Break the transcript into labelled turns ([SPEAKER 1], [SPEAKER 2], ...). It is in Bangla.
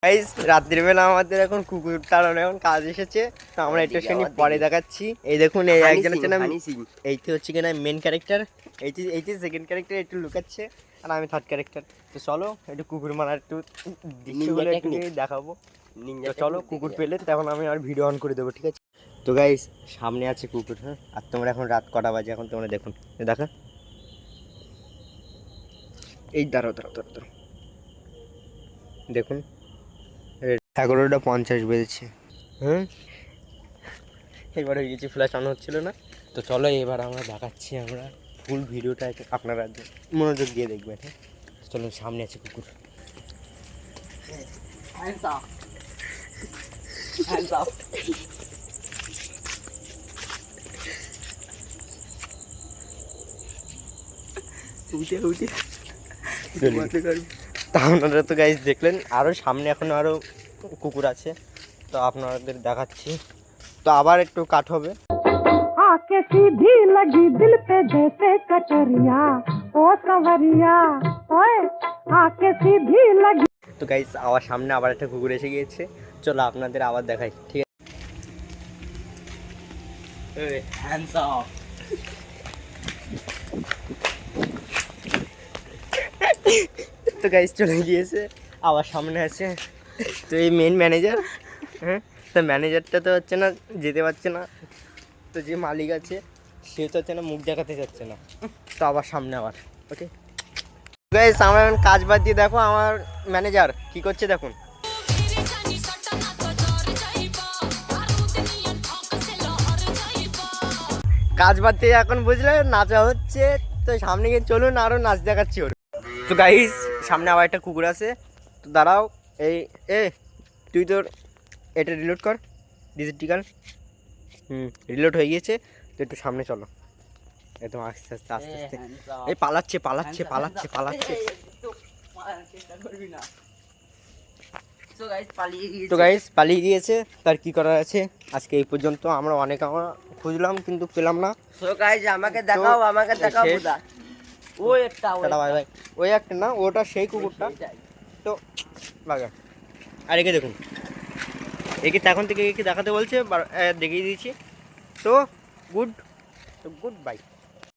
[SPEAKER 1] গাইস রাত্রিবেলা আমাদের এখন কুকুর তাড়ানো এখন কাজ এসেছে, তো আমরা একটু সেখানে পরে দেখাচ্ছি। এই দেখুন এই একজন হচ্ছে না, এইটি হচ্ছে কিনা মেন ক্যারেক্টার, এইটি সেকেন্ড ক্যারেক্টার একটু লুকাচ্ছে, আর আমি থার্ড ক্যারেক্টার। তো চলো একটু কুকুর মারার একটু দৃশ্যগুলো একটু দেখাবো। তো চলো কুকুর পেলে তখন আমি আর ভিডিও অন করে দেবো, ঠিক আছে? তো গাইস সামনে আছে কুকুর, হ্যাঁ। আর তোমরা এখন রাত কটা বাজে এখন তোমরা দেখুন, দেখা এই দাঁড়াও দেখুন 11:50 বেজেছে, হ্যাঁ। এবার হয়ে গেছি, ফ্ল্যাশ অন হচ্ছিল না। তো চলো এবার আমরা দেখাচ্ছি, আমরা ফুল ভিডিওটা আপনারা মনোযোগ দিয়ে দেখবেন, হ্যাঁ। চলো সামনে আছে কুকুর, তা আপনারা তো গাইস দেখলেন, আরও সামনে এখনো আরও কুকুর আছে, তো আপনাদের দেখাচ্ছি। তো আবার একটু কাট হবে। आके सीधी लगी दिल पे जैसे कटरिया ओ सवरिया ओए आके सीधी लगी। তো গাইস আবার সামনে আবার একটা কুকুর এসে গিয়েছে, চলো আপনাদের আবার দেখাই, ঠিক আছে? এই হ্যান্ডস আপ। তো গাইস চলে গিয়েছে, আবার সামনে আছে। তো এই মেন ম্যানেজার, হ্যাঁ। তো ম্যানেজারটা তো হচ্ছে না, যেতে পারছে না। তো যে মালিক আছে সে তো হচ্ছে না, মুখ দেখাতে যাচ্ছে না। তো আবার সামনে আবার ওকে গাইস, আমার কাজ বাদ দিয়ে দেখো আমার ম্যানেজার কি করছে দেখুন। কাজ বাদ দিয়ে এখন বুঝলে নাচা হচ্ছে, তো সামনে গিয়ে চলুন আরও নাচ দেখাচ্ছি ওর। তো গাইস সামনে আবার একটা কুকুর আছে, তো দাঁড়াও। এ তুই তোর এটা রিলোড কর, ডিজিটাল। রিলোড হয়ে গিয়েছে, তো একটু সামনে চলো, একদম আস্তে আস্তে। এই পালাচ্ছে। তো গাইস পালিয়ে গিয়েছে, তার কি করার আছে। আজকে এই পর্যন্ত, আমরা খুঁজলাম কিন্তু পেলাম না।
[SPEAKER 2] সো গাইস আমাকে দেখাও বুদা। ওই একটা
[SPEAKER 1] ভাই ওই একটা না, ওটা সেই কুকুরটা। তো লাগা আর একে দেখুন, একে এখন থেকে একে দেখাতে বলছে, দেখিয়ে দিয়েছি। তো গুড বাই।